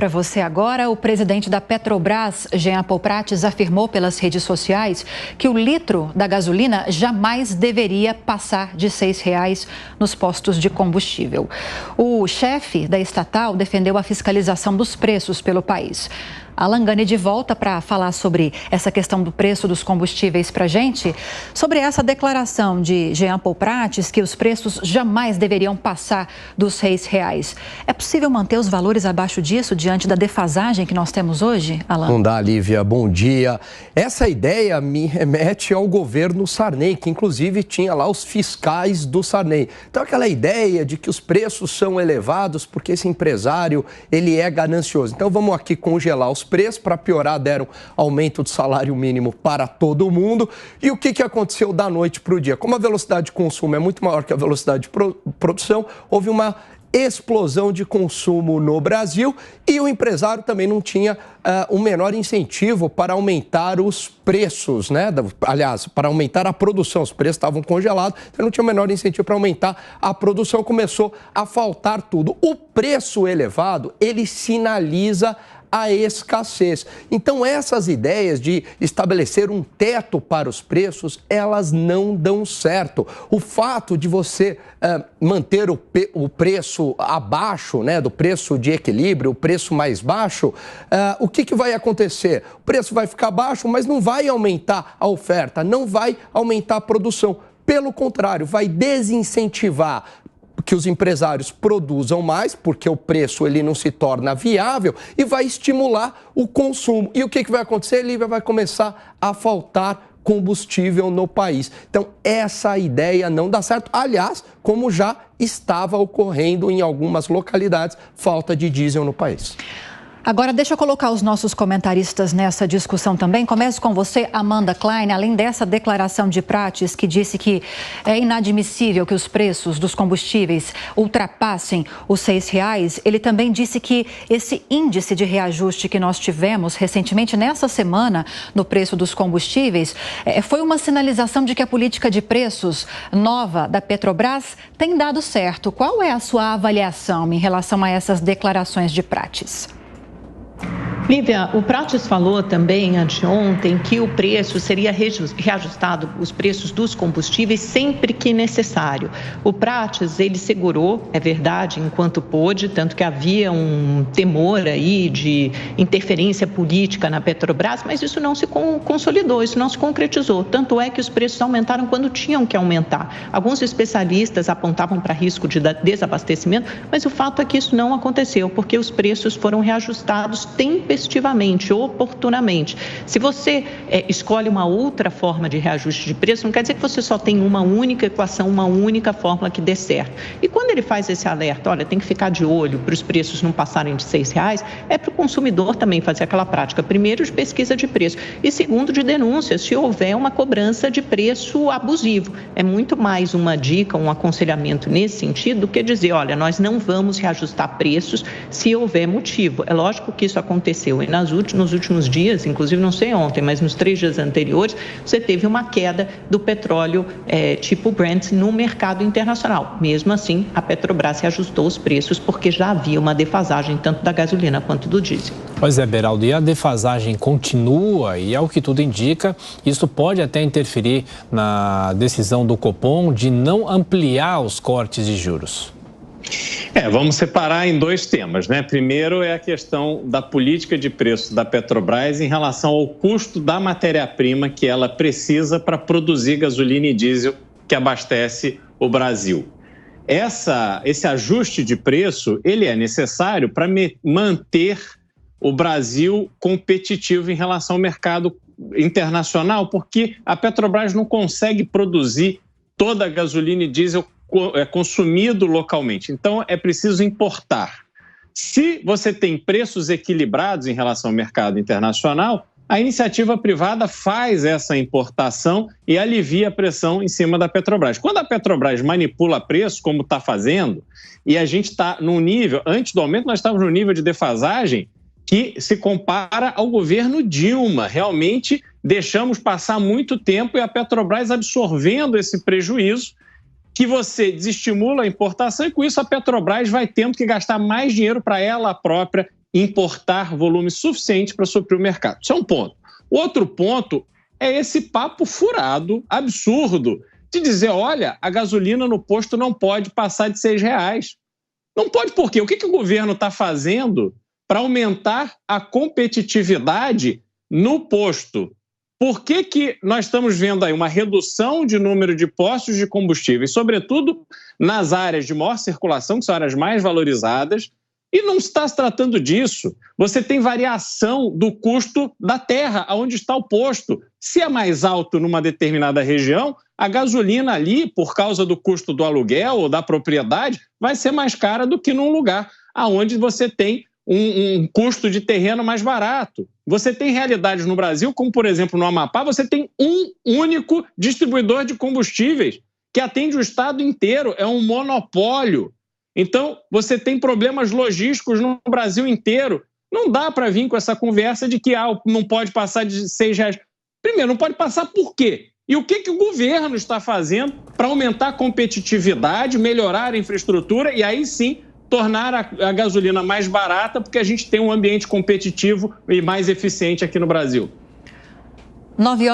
Para você agora, o presidente da Petrobras, Jean Paul Prates, afirmou pelas redes sociais que o litro da gasolina jamais deveria passar de R$ 6,00 nos postos de combustível. O chefe da estatal defendeu a fiscalização dos preços pelo país. Alan Gani de volta para falar sobre essa questão do preço dos combustíveis para a gente. Sobre essa declaração de Jean Paul Prates, que os preços jamais deveriam passar dos R$ 6,00. É possível manter os valores abaixo disso diante da defasagem que nós temos hoje, Alan? Não dá, Lívia. Bom dia. Essa ideia me remete ao governo Sarney, que inclusive tinha lá os fiscais do Sarney. Então, aquela ideia de que os preços são elevados porque esse empresário, ele é ganancioso. Então, vamos aqui congelar os preços. Para piorar, deram aumento do salário mínimo para todo mundo. E o que aconteceu da noite para o dia? Como a velocidade de consumo é muito maior que a velocidade de produção, houve uma explosão de consumo no Brasil e o empresário também não tinha um menor incentivo para aumentar os preços, né? Aliás, para aumentar a produção. Os preços estavam congelados, então não tinha o menor incentivo para aumentar a produção. Começou a faltar tudo. O preço elevado, ele sinaliza a escassez. Então, essas ideias de estabelecer um teto para os preços, elas não dão certo. O fato de você manter o preço abaixo, né, do preço de equilíbrio, o preço mais baixo, o que vai acontecer? O preço vai ficar baixo, mas não vai aumentar a oferta, não vai aumentar a produção. Pelo contrário, vai desincentivar que os empresários produzam mais, porque o preço ele não se torna viável e vai estimular o consumo. E o que vai acontecer, Lívia? Vai começar a faltar combustível no país. Então, essa ideia não dá certo. Aliás, como já estava ocorrendo em algumas localidades, falta de diesel no país. Agora, deixa eu colocar os nossos comentaristas nessa discussão também. Começo com você, Amanda Klein. Além dessa declaração de Prates, que disse que é inadmissível que os preços dos combustíveis ultrapassem os R$ 6,00, ele também disse que esse índice de reajuste que nós tivemos recentemente, nessa semana, no preço dos combustíveis, foi uma sinalização de que a política de preços nova da Petrobras tem dado certo. Qual é a sua avaliação em relação a essas declarações de Prates? Lívia, o Prates falou também anteontem que o preço seria reajustado, os preços dos combustíveis, sempre que necessário. O Prates, ele segurou, é verdade, enquanto pôde, tanto que havia um temor aí de interferência política na Petrobras, mas isso não se consolidou, isso não se concretizou. Tanto é que os preços aumentaram quando tinham que aumentar. Alguns especialistas apontavam para risco de desabastecimento, mas o fato é que isso não aconteceu, porque os preços foram reajustados tempestivamente, oportunamente. Se você escolhe uma outra forma de reajuste de preço, não quer dizer que você só tem uma única equação, uma única fórmula que dê certo. E quando ele faz esse alerta, olha, tem que ficar de olho para os preços não passarem de R$ 6,00, é para o consumidor também fazer aquela prática, primeiro, de pesquisa de preço e, segundo, de denúncia, se houver uma cobrança de preço abusivo. É muito mais uma dica, um aconselhamento nesse sentido do que dizer, olha, nós não vamos reajustar preços se houver motivo. É lógico que isso aconteceu e nos últimos dias, inclusive não sei ontem, mas nos 3 dias anteriores, você teve uma queda do petróleo tipo Brent no mercado internacional. Mesmo assim, a Petrobras reajustou os preços porque já havia uma defasagem tanto da gasolina quanto do diesel. Pois é, Beraldo, e a defasagem continua e, ao que tudo indica, isso pode até interferir na decisão do Copom de não ampliar os cortes de juros. Vamos separar em 2 temas, né? Primeiro é a questão da política de preço da Petrobras em relação ao custo da matéria-prima que ela precisa para produzir gasolina e diesel que abastece o Brasil. Esse ajuste de preço, ele é necessário para manter o Brasil competitivo em relação ao mercado internacional, porque a Petrobras não consegue produzir toda a gasolina e diesel consumido localmente. Então, é preciso importar. Se você tem preços equilibrados em relação ao mercado internacional, a iniciativa privada faz essa importação e alivia a pressão em cima da Petrobras. Quando a Petrobras manipula preço, como está fazendo, e a gente está num nível, antes do aumento nós estávamos num nível de defasagem que se compara ao governo Dilma. Realmente deixamos passar muito tempo e a Petrobras absorvendo esse prejuízo, que você desestimula a importação e com isso a Petrobras vai tendo que gastar mais dinheiro para ela própria importar volume suficiente para suprir o mercado. Isso é um ponto. O outro ponto é esse papo furado, absurdo, de dizer, olha, a gasolina no posto não pode passar de R$6. Não pode por quê? O que o governo está fazendo para aumentar a competitividade no posto? Por que nós estamos vendo aí uma redução de número de postos de combustíveis, sobretudo nas áreas de maior circulação, que são áreas mais valorizadas, e não está se tratando disso? Você tem variação do custo da terra, onde está o posto. Se é mais alto numa determinada região, a gasolina ali, por causa do custo do aluguel ou da propriedade, vai ser mais cara do que num lugar onde você tem um custo de terreno mais barato. Você tem realidades no Brasil, como por exemplo no Amapá, você tem um único distribuidor de combustíveis que atende o estado inteiro, é um monopólio. Então, você tem problemas logísticos no Brasil inteiro. Não dá para vir com essa conversa de que não pode passar de R$6. Primeiro, não pode passar por quê? E o que o governo está fazendo para aumentar a competitividade, melhorar a infraestrutura e aí sim tornar a gasolina mais barata, porque a gente tem um ambiente competitivo e mais eficiente aqui no Brasil? 9h.